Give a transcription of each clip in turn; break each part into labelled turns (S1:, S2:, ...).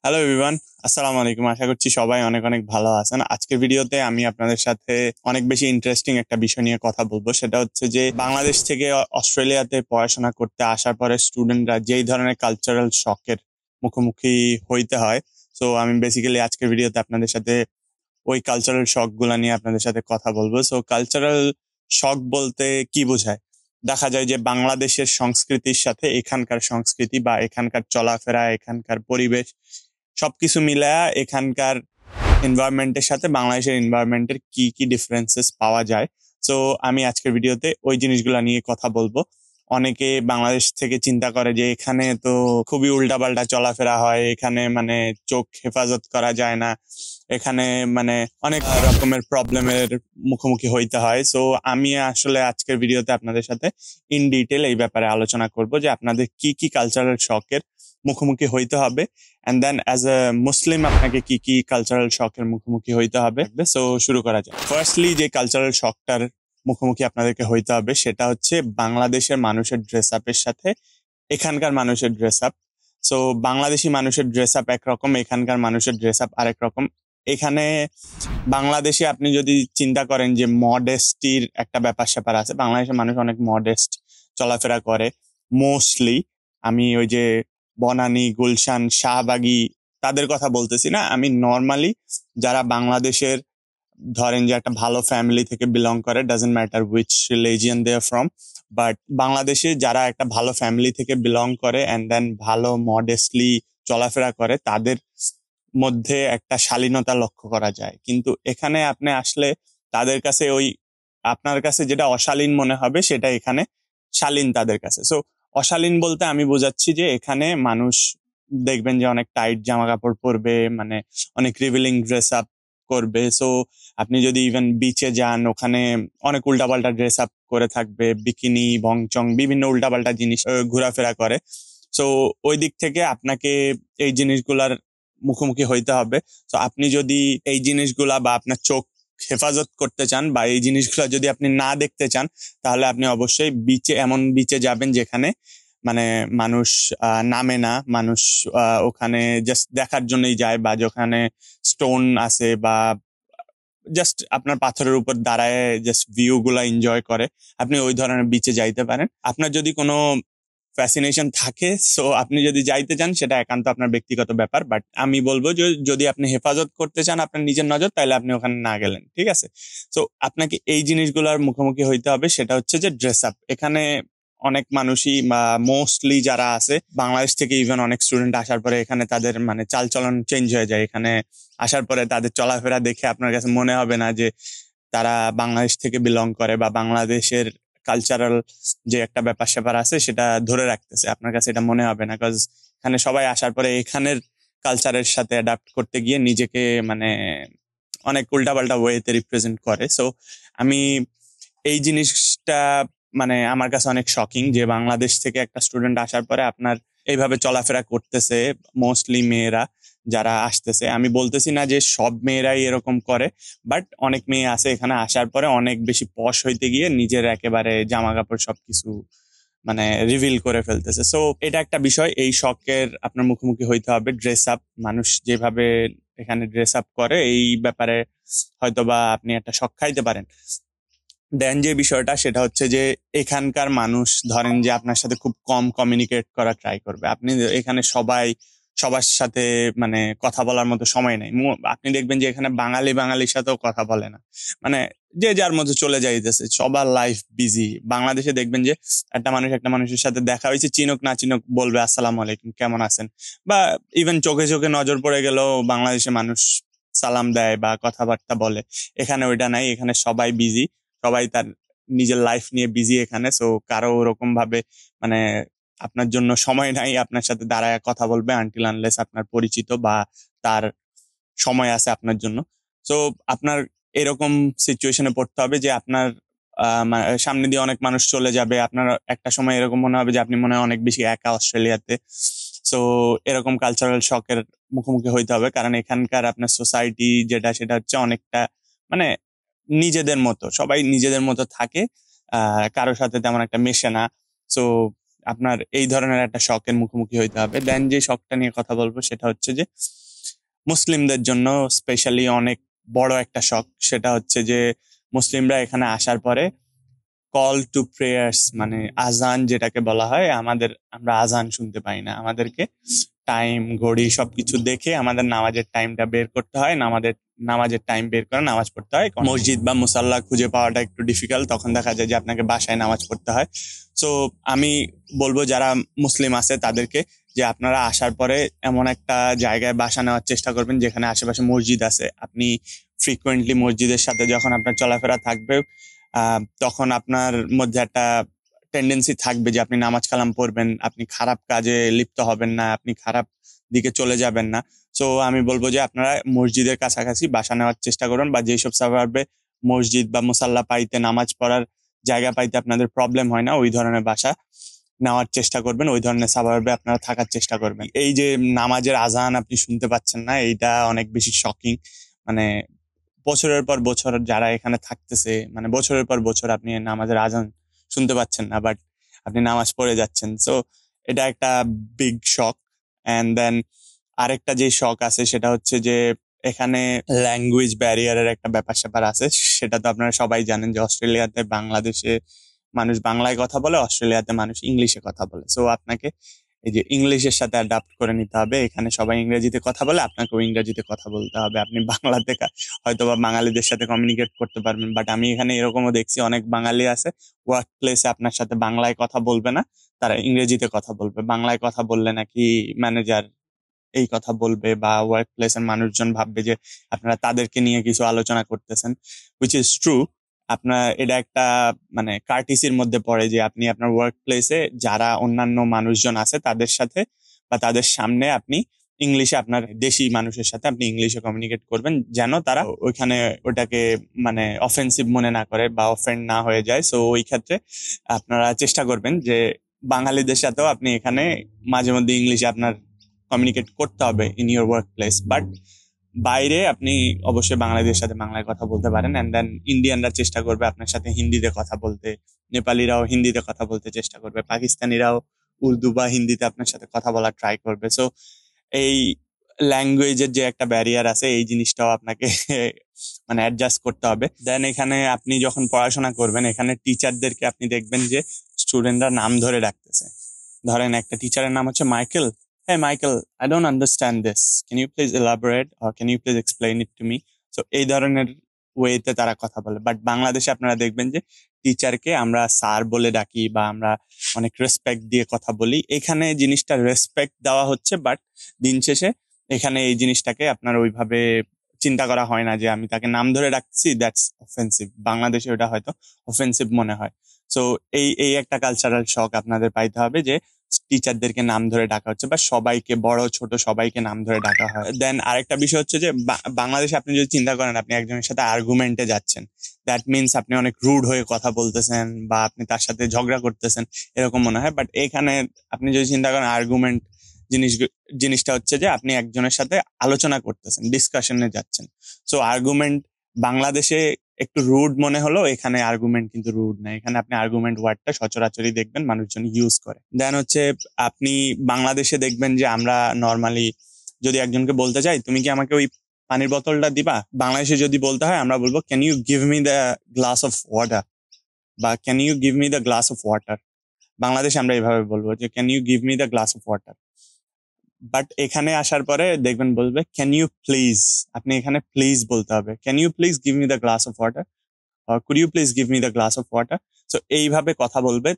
S1: Hello everyone, আসসালামু আলাইকুম। আশা করছি সবাই অনেক অনেক ভালো আছেন। আজকের ভিডিওতে আমি আপনাদের সাথে অনেক বেশি ইন্টারেস্টিং একটা বিষয় নিয়ে কথা বলবো। সেটা হচ্ছে যে বাংলাদেশ থেকে অস্ট্রেলিয়াতে পড়াশোনা করতে আসার পরে স্টুডেন্টরা যেই ধরনের কালচারাল শকের মুখোমুখি হইতে হয়। সো আমি বেসিক্যালি আজকের ভিডিওতে আপনাদের সাথে ওই কালচারাল শক গুলা নিয়ে আপনাদের সাথে কথা বলবো। সো কালচারাল শক বলতে কি বোঝায়? দেখা যায় যে বাংলাদেশের সংস্কৃতির সাথে এখানকার সংস্কৃতি বা এখানকার চলাফেরা, এখানকার পরিবেশ সবকিছু মিলায়া এখানকার এনভায়রনমেন্টের সাথে বাংলাদেশের এনভায়রনমেন্টের কি কি ডিফারেন্সেস পাওয়া যায়। সো আমি আজকের ভিডিওতে ওই জিনিসগুলো নিয়ে কথা বলবো। অনেকে বাংলাদেশ থেকে চিন্তা করে যে এখানে তো খুবই উল্টাপাল্টা চলাফেরা হয়, এখানে মানে চোখ হেফাজত করা যায় না, এখানে মানে অনেক রকমের প্রবলেমের মুখোমুখি হইতে হয়। সো আমি আসলে আজকের ভিডিওতে আপনাদের সাথে ইন ডিটেল এই ব্যাপারে আলোচনা করব যে আপনাদের কি কি কালচারাল শকের মুখোমুখি হইতে হবে, এন্ড দেন অ্যাজ এ মুসলিম আপনাকে কি কি কালচারাল শকের মুখোমুখি হইতে হবে। সো শুরু করা যায়। ফার্স্টলি যে কালচারাল শকটার মুখোমুখি আপনাদেরকে হইতে হবে সেটা হচ্ছে বাংলাদেশের মানুষের ড্রেস আপের সাথে এখানকার মানুষের ড্রেস আপ। সো বাংলাদেশি মানুষের ড্রেস আপ একরকম, এখানকার মানুষের ড্রেস আপ আরেক রকম। এখানে বাংলাদেশে আপনি যদি চিন্তা করেন যে মডেস্টির একটা ব্যাপার স্যাপার আছে, বাংলাদেশের মানুষ অনেক মডেস্ট চলাফেরা করে মোস্টলি। আমি ওই যে বনানী, গুলশান, শাহবাগী তাদের কথা বলতেছি না, আমি নর্মালি যারা বাংলাদেশের ধরেন যে একটা ভালো ফ্যামিলি থেকে বিলং করে, doesn't matter which religion they are from, but বাংলাদেশে যারা একটা ভালো ফ্যামিলি থেকে বিলং করে অ্যান্ড দেন ভালো মডেস্টলি চলাফেরা করে তাদের মধ্যে একটা শালীনতা লক্ষ্য করা যায়। কিন্তু এখানে আপনি আসলে তাদের কাছে ওই আপনার কাছে যেটা অশালীন মনে হবে সেটা এখানে শালীন তাদের কাছে। সো অশালীন বলতে আমি বোঝাচ্ছি যে এখানে মানুষ দেখবেন যে অনেক টাইট জামা কাপড় পরবে, মানে অনেক রিভিলিং ড্রেস আপ করবে। সো আপনি যদি ইভেন বিচে যান, ওখানে অনেক উল্টাপাল্টা ড্রেস আপ করে থাকবে, বিকিনি, বংচং, বিভিন্ন উল্টাপাল্টা জিনিস ঘোরাফেরা করে। সো ওই দিক থেকে আপনাকে এই জিনিসগুলার মুখোমুখি হইতে হবে। তো আপনি যদি এই জিনিসগুলা বা আপনার চোখ হেফাজত করতে চান বা এই জিনিসগুলা যদি আপনি না দেখতে চান, তাহলে আপনি অবশ্যই বিচে, এমন বিচে যাবেন যেখানে মানে মানুষ নামে না, মানুষ ওখানে জাস্ট দেখার জন্যই যায়, বা যেখানে স্টোন আছে বা জাস্ট আপনার পাথরের উপর দাঁড়ায় জাস্ট ভিউ গুলা এনজয় করে, আপনি ওই ধরনের বিচে যাইতে পারেন। আপনার যদি কোনো ফ্যাসিনেশন থাকে, সো আপনি যদি যাইতে চান সেটা একান্ত আপনার ব্যক্তিগত ব্যাপার, বাট আমি বলবো যে যদি আপনি হেফাজত করতে চান আপনার নিজের নজর, তাহলে আপনি ওখানে না গেলেন, ঠিক আছে। সো আপনাকে এই জিনিসগুলোর মুখোমুখি হইতে হবে। সেটা হচ্ছে যে ড্রেস আপ। এখানে অনেক মানুষই বা মোস্টলি যারা আছে বাংলাদেশ থেকে, ইভেন অনেক স্টুডেন্ট আসার পরে এখানে তাদের মানে চালচলন চেঞ্জ হয়ে যায়। এখানে আসার পরে তাদের চলাফেরা দেখে আপনার কাছে মনে হবে না যে তারা বাংলাদেশ থেকে বিলং করে বা বাংলাদেশের কালচারাল যে একটা ব্যাপার স্যাপার আছে সেটা ধরে রাখতেছে। আপনার কাছে এটা মনে হবে না, বিকজ এখানে সবাই আসার পরে এখানের কালচারের সাথে অ্যাডাপ্ট করতে গিয়ে নিজেকে মানে অনেক উল্টাপাল্টা ওয়েতে রিপ্রেজেন্ট করে। সো আমি এই জিনিসটা মানে আমার কাছে অনেক শকিং যে বাংলাদেশ থেকে একটা স্টুডেন্ট আসার পরে আপনার এইভাবে চলাফেরা করতেছে, মোস্টলি মেয়েরা যারা আসতেছে। আমি বলতেছি না যে সব মেয়েরাই এরকম করে, বাট অনেক মেয়ে আছে এখানে আসার পরে অনেক বেশি পশ হইতে গিয়ে নিজের একেবারে জামা কাপড় সবকিছু মানে রিভিল করে ফেলতেছে। সো এটা একটা বিষয়, এই শখের আপনার মুখোমুখি হইতে হবে। ড্রেস আপ, মানুষ যেভাবে এখানে ড্রেস আপ করে এই ব্যাপারে হয়তোবা আপনি একটা শখ খাইতে পারেন। দেন যে বিষয়টা সেটা হচ্ছে যে এখানকার মানুষ ধরেন যে আপনার সাথে খুব কম কমিউনিকেট করা ট্রাই করবে। আপনি এখানে সবার সাথে মানে কথা বলার মতো সময় নেই। আপনি দেখবেন যে এখানে বাঙালি বাঙালির সাথেও কথা বলে না, মানে যে যার মতো চলে যাইতেছে, সবার লাইফ বিজি। বাংলাদেশে দেখবেন যে একটা মানুষের সাথে দেখা হয়েছে, চিনুক না চিনুক বলবে আসসালামু আলাইকুম, কেমন আছেন, বা ইভেন চোখে চোখে নজর পড়ে গেলেও বাংলাদেশে মানুষ সালাম দেয় বা কথাবার্তা বলে। এখানে ওইটা নাই, এখানে সবাই বিজি, সবাই তার নিজের লাইফ নিয়ে বিজি এখানে। সো কারো ওরকম ভাবে মানে আপনার জন্য সময় নাই, আপনার সাথে দাঁড়ায় কথা বলবে আনটিল আনলেস আপনার পরিচিত বা তার সময় আছে আপনার জন্য। সো আপনার এরকম সিচুয়েশনে পড়তে হবে যে আপনার সামনে দিয়ে অনেক মানুষ চলে যাবে, আপনার একটা সময় এরকম মনে হবে যে আপনি মনে হয় অনেক বেশি একা অস্ট্রেলিয়াতে। সো এরকম কালচারাল শকের মুখোমুখি হইতে হবে, কারণ এখানকার আপনার সোসাইটি যেটা সেটা হচ্ছে অনেকটা মানে নিজেদের মতো, সবাই নিজেদের মতো থাকে, কারোর সাথে তেমন একটা মেশে না। সো আপনার এই ধরনের একটা শখের মুখোমুখি হইতে হবে। দেন যে শখটা নিয়ে কথা বলবো সেটা হচ্ছে যে মুসলিমদের জন্য স্পেশালি অনেক বড় একটা শখ। সেটা হচ্ছে যে মুসলিমরা এখানে আসার পরে কল টু প্রেয়ার্স মানে আজান যেটাকে বলা হয়, আমরা আজান শুনতে পাই না। আমাদেরকে টাইম ঘড়ি সবকিছু দেখে আমাদের নামাজের টাইমটা বের করতে হয়। নামাজের টাইম বের করে নামাজ পড়তে হয়। মসজিদ বা মুসাল্লা খুঁজে পাওয়াটা একটু ডিফিকাল্ট, তখন দেখা যায় যে আপনাকে বাসায় নামাজ পড়তে হয়। সো আমি বলবো যারা মুসলিম আছে তাদেরকে যে আপনারা আসার পরে এমন একটা জায়গায় বাসা নেওয়ার চেষ্টা করবেন যেখানে আশেপাশে মসজিদ আছে। আপনি ফ্রিকুয়েন্টলি মসজিদের সাথে যখন আপনার চলাফেরা থাকবে তখন আপনার মধ্যে একটা টেন্ডেন্সি থাকবে যে আপনি নামাজ কালাম পড়বেন, আপনি খারাপ কাজে লিপ্ত হবেন না, আপনি খারাপ দিকে চলে যাবেন না। সো আমি বলবো যে আপনারা মসজিদের কাছাকাছি বাসা নেওয়ার চেষ্টা করুন, বা যেসব সাভাবে মসজিদ বা মুসাল্লা পাইতে, নামাজ পড়ার জায়গা পাইতে আপনাদের প্রবলেম হয় না, ওই ধরনের বাসা নেওয়ার চেষ্টা করবেন, ওই ধরনের সাভাবে আপনারা থাকার চেষ্টা করবেন। এই যে নামাজের আজান আপনি শুনতে পাচ্ছেন না, এইটা অনেক বেশি শকিং। মানে বছরের পর বছর যারা এখানে থাকতেছে, মানে বছরের পর বছর আপনি নামাজের আজান শুনতে পাচ্ছেন না, বাট আপনি নামাজ পড়ে যাচ্ছেন। সো এটা একটা বিগ শক। অ্যান্ড দেন আরেকটা যে শখ আছে সেটা হচ্ছে যে এখানে ল্যাঙ্গুয়েজ ব্যারিয়ারের একটা ব্যাপার স্যাপার আছে। সেটা তো আপনারা সবাই জানেন যে অস্ট্রেলিয়াতে, বাংলাদেশে মানুষ বাংলায় কথা বলে, অস্ট্রেলিয়াতে মানুষ ইংলিশে কথা বলে। সো আপনাকে এই যে ইংলিশের সাথে অ্যাডাপ্ট করে নিতে হবে। এখানে সবাই ইংরেজিতে কথা বলে, আপনাকেও ইংরেজিতে কথা বলতে হবে। আপনি বাংলাতে হয়তো বা বাঙালিদের সাথে কমিউনিকেট করতে পারবেন, বাট আমি এখানে এরকমও দেখছি অনেক বাঙালি আছে ওয়ার্ক প্লেসে আপনার সাথে বাংলায় কথা বলবে না, তারা ইংরেজিতে কথা বলবে। বাংলায় কথা বললে নাকি ম্যানেজার এই কথা বলবে, বা ওয়ার্ক প্লেসের মানুষজন ভাববে যে আপনারা তাদেরকে নিয়ে কিছু আলোচনা করতেছেন, হুইচ ইজ ট্রু। আপনার এটা একটা মানে কার্টিসির মধ্যে পড়ে যে আপনি আপনার ওয়ার্ক প্লেসে যারা অন্যান্য মানুষজন আছে তাদের সাথে বা তাদের সামনে আপনি ইংলিশে, আপনার দেশি মানুষের সাথে আপনি ইংলিশে কমিউনিকেট করবেন, যেন তারা ওইখানে ওটাকে মানে অফেন্সিভ মনে না করে বা অফেন্ড না হয়ে যায়। সো ওই ক্ষেত্রে আপনারা চেষ্টা করবেন যে বাঙালিদের সাথেও আপনি এখানে মাঝে মধ্যে ইংলিশে আপনার কমিউনিকেট করতে হবে in your work place. But বাইরে আপনি অবশ্যই বাঙালিদের সাথে বাংলায় কথা বলতে পারেন। অ্যান্ড দেন ইন্ডিয়ানরা চেষ্টা করবে আপনার সাথে হিন্দিতে কথা বলতে, নেপালিরাও হিন্দিতে কথা বলতে চেষ্টা করবে, পাকিস্তানিরাও উর্দু বা হিন্দিতে আপনার সাথে কথা বলার ট্রাই করবে। সো এই ল্যাঙ্গুয়েজের যে একটা ব্যারিয়ার আছে, এই জিনিসটাও আপনাকে মানে অ্যাডজাস্ট করতে হবে। দেন এখানে আপনি যখন পড়াশোনা করবেন, এখানে টিচারদেরকে আপনি দেখবেন যে স্টুডেন্টরা নাম ধরে ডাকতেছে। ধরেন একটা টিচারের নাম হচ্ছে Michael. Hey Michael, I don't understand this. Can you please elaborate or can you please explain it to me? So এই ধরনের ওয়েতে তারা কথা বলে। বাট বাংলাদেশে আপনারা দেখবেন যে টিচারকে আমরা স্যার বলে ডাকি বা আমরা অনেক রেসপেক্ট দিয়ে কথা বলি। এখানে জিনিসটা রেসপেক্ট দেওয়া হচ্ছে, বাট দিন শেষে এখানে এই জিনিসটাকে আপনার ওইভাবে চিন্তা করা হয় না যে আমি তাকে নাম ধরে ডাকছি, দ্যাটস অফেন্সিভ। বাংলাদেশে ওটা হয়তো অফেন্সিভ মনে হয়। সো এই একটা কালচারাল শক আপনাদের পাইতে হবে যে টিচারদেরকে নাম ধরে ডাকা হচ্ছে, বা সবাইকে, বড় ছোট সবাইকে নাম ধরে ডাকা হয়। দেন আরেকটা বিষয় হচ্ছে যে বাংলাদেশে আপনি যদি চিন্তা করেন আপনি একজনের সাথে আর্গুমেন্টে যাচ্ছেন, দ্যাট মিনস আপনি অনেক রুড হয়ে কথা বলতেছেন বা আপনি তার সাথে ঝগড়া করতেছেন, এরকম মনে হয়। বাট এখানে আপনি যদি চিন্তা করেন আর্গুমেন্ট জিনিসটা হচ্ছে যে আপনি একজনের সাথে আলোচনা করতেছেন, ডিসকাশনে যাচ্ছেন। সো আর্গুমেন্ট বাংলাদেশে একটু রুড মনে হলো, এখানে আর্গুমেন্ট কিন্তু রুড না। এখানে আপনি আর্গুমেন্ট ওয়ার্ডটা সচরাচরই দেখবেন মানুষজন ইউজ করে। দেন হচ্ছে আপনি বাংলাদেশে দেখবেন যে আমরা নর্মালি যদি একজনকে বলতে চাই তুমি কি আমাকে ওই পানির বোতলটা দিবা, বাংলাদেশে যদি বলতে হয় আমরা বলবো can you give me the glass of water, বা can you give me the glass of water. বাংলাদেশে আমরা এইভাবে বলবো যে can you give me the glass of water. But এখানে আসার পরে দেখবেন বলবে ক্যান ইউ প্লিজ। আপনি এখানে প্লিজ বলতে হবে, can you please give me the glass of water, could you please give me the glass of water. So এইভাবে কথা বলবে,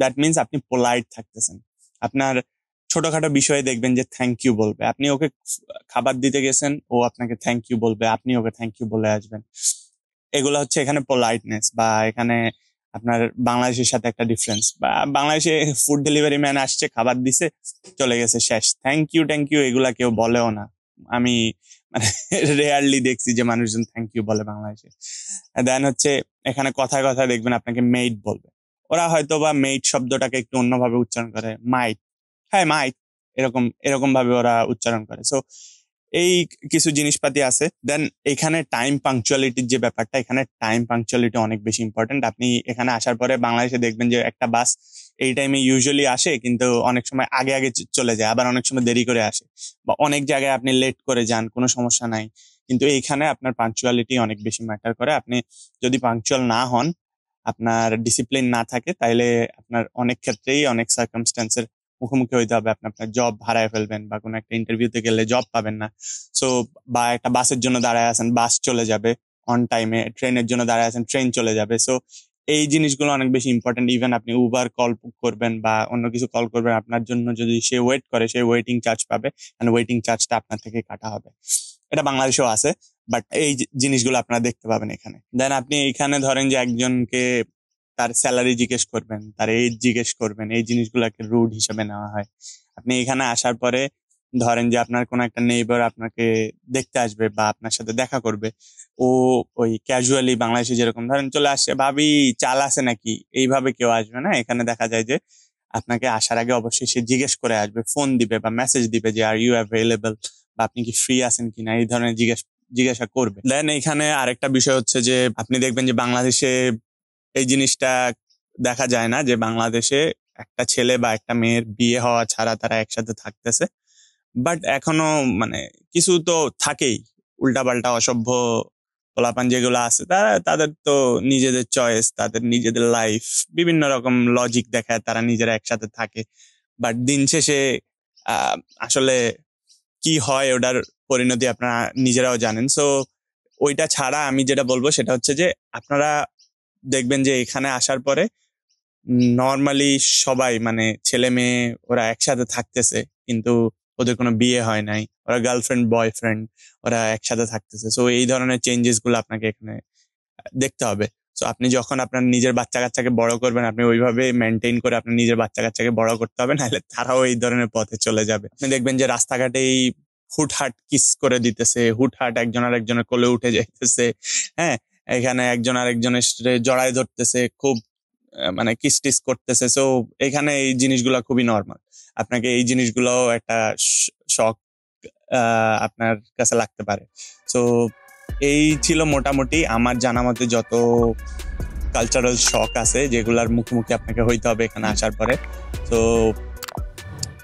S1: দ্যাট মিনস আপনি পোলাইট থাকতেছেন। আপনার ছোটখাটো বিষয়ে দেখবেন যে থ্যাংক ইউ বলবে। আপনি ওকে খাবার দিতে গেছেন, ও আপনাকে থ্যাংক ইউ বলবে, আপনি ওকে থ্যাংক ইউ বলে আসবেন। এগুলো হচ্ছে এখানে পোলাইটনেস, বা এখানে আপনার বাংলাদেশের সাথে একটা ডিফারেন্স। বা বাংলাদেশে ফুড ডেলিভারি ম্যান আসছে, খাবার দিছে, চলে গেছে, শেষ। থ্যাংক ইউ এগুলা কেউ বলেও না। আমি মানে রেয়ারলি দেখছি যে মানুষজন থ্যাংক ইউ বলে বাংলাদেশে। দেন হচ্ছে এখানে কথায় কথায় দেখবেন আপনাকে মেইট বলবে। ওরা হয়তো বা মেইট শব্দটাকে একটু অন্যভাবে উচ্চারণ করে, মাইট, হ্যাঁ মাইট, এরকম এরকম ভাবে ওরা উচ্চারণ করে। সো এই কিছু জিনিসপাতি আছে। দেন এখানে টাইম পাংচুয়ালিটির যে ব্যাপারটা, এখানে টাইম পাংচুয়ালিটি অনেক বেশি ইম্পর্টেন্ট। আপনি এখানে আসার পরে বাংলাদেশে দেখবেন যে একটা বাস এই টাইমে ইউজুয়ালি আসে, কিন্তু অনেক সময় আগে আগে চলে যায়, আবার অনেক সময় দেরি করে আসে, বা অনেক জায়গায় আপনি লেট করে যান, কোনো সমস্যা নাই। কিন্তু এইখানে আপনার পাংচুয়ালিটি অনেক বেশি ম্যাটার করে। আপনি যদি পাংচুয়াল না হন, আপনার ডিসিপ্লিন না থাকে, তাইলে আপনার অনেক ক্ষেত্রেই অনেক সার্কামস্ট্যান্সের মুখোমুখি হইতে হবে। আপনি আপনার জব হারায় ফেলবেন, বা কোনো একটা ইন্টারভিউতে গেলে জব পাবেন না। সো বা একটা বাসের জন্য দাঁড়ায় আছেন, বাস চলে যাবে অন টাইমে, ট্রেনের জন্য দাঁড়ায় আছেন, ট্রেন চলে যাবে। সো এই জিনিসগুলো অনেক বেশি ইম্পর্টেন্ট। ইভেন আপনি উবার কল করবেন বা অন্য কিছু কল করবেন, আপনার জন্য যদি সে ওয়েট করে, সে ওয়েটিং চার্জ পাবে, এন্ড ওয়েটিং চার্জটা আপনার থেকে কাটা হবে। এটা বাংলাদেশেও আছে, বাট এই জিনিসগুলো আপনারা দেখতে পাবেন এখানে। দেন আপনি এখানে ধরেন যে একজনকে তার স্যালারি জিজ্ঞেস করবেন, তার এজ জিজ্ঞেস করবেন, এই জিনিসগুলোকে রুড হিসেবে নেওয়া হয়। আপনি এখানে আসার পরে ধরেন যে আপনার কোনো একটা নেইবার আপনাকে দেখতে আসবে বা আপনার সাথে দেখা করবে, ও ওই ক্যাজুয়ালি বাংলাদেশে যেরকম ধরেন চলে আসছে, ভাবি চাল আছে নাকি, এইভাবে কেউ আসবে না। এখানে দেখা যায় যে আপনাকে আসার আগে অবশ্যই সে জিজ্ঞেস করে আসবে, ফোন দিবে বা মেসেজ দিবে যে আর ইউ অ্যাভেলেবল, বা আপনি কি ফ্রি আছেন কিনা, এই ধরনের জিজ্ঞাসা করবে। দেন এখানে আরেকটা বিষয় হচ্ছে যে আপনি দেখবেন যে বাংলাদেশে এই জিনিসটা দেখা যায় না, যে বাংলাদেশে একটা ছেলে বা একটা মেয়ের বিয়ে হওয়া ছাড়া তারা একসাথে থাকতেছে। বাট এখনো মানে কিছু তো থাকেই, উল্টাপাল্টা অসভ্য পোলাপান যেগুলো আছে, তাদের তো নিজেদের চয়েস, তাদের নিজেদের লাইফ, বিভিন্ন রকম লজিক দেখায়, তারা নিজেরা একসাথে থাকে। বাট দিন শেষে আসলে কি হয় ওটার পরিণতি আপনারা নিজেরাও জানেন। সো ওইটা ছাড়া আমি যেটা বলবো সেটা হচ্ছে যে আপনারা দেখবেন যে এখানে আসার পরে নর্মালি সবাই মানে ছেলে মেয়ে ওরা একসাথে থাকতেছে, কিন্তু ওদের কোনো বিয়ে হয় নাই, ওরা গার্লফ্রেন্ড বয়ফ্রেন্ড ওরা একসাথে থাকতেছে। সো এই ধরনের চেঞ্জেস গুলো আপনাকে এখানে দেখতে হবে। সো আপনি যখন আপনার নিজের বাচ্চা কাচ্চাকে বড় করবেন, আপনি ওইভাবে মেনটেন করে আপনার নিজের বাচ্চা কাচ্চাকে বড় করতে হবে, নাহলে তারাও এই ধরনের পথে চলে যাবে। আপনি দেখবেন যে রাস্তাঘাটেই হুটহাট কিস করে দিতেছে, হুটহাট একজন আর একজনের কোলে উঠে যাইতেছে, হ্যাঁ, এখানে একজন আর একজনের জড়ায় ধরতেছে, খুব মানে কিস টিস করতেছে। সো এখানে এই জিনিসগুলো খুবই নর্মাল। আপনাকে এই জিনিসগুলো একটা শখ আপনার কাছে লাগতে পারে। সো এই ছিল মোটামুটি আমার জানা মতে যত কালচারাল শখ আছে, যেগুলার মুখোমুখি আপনাকে হইতে হবে এখানে আসার পরে। তো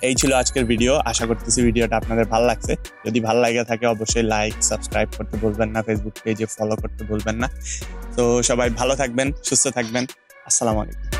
S1: এই ছিল আজকের ভিডিও। আশা করতেছি ভিডিওটা আপনাদের ভালো লাগছে। যদি ভালো লাগে থাকে অবশ্যই লাইক সাবস্ক্রাইব করতে ভুলবেন না, ফেসবুক পেজে ফলো করতে ভুলবেন না। তো সবাই ভালো থাকবেন, সুস্থ থাকবেন। আসসালামু আলাইকুম।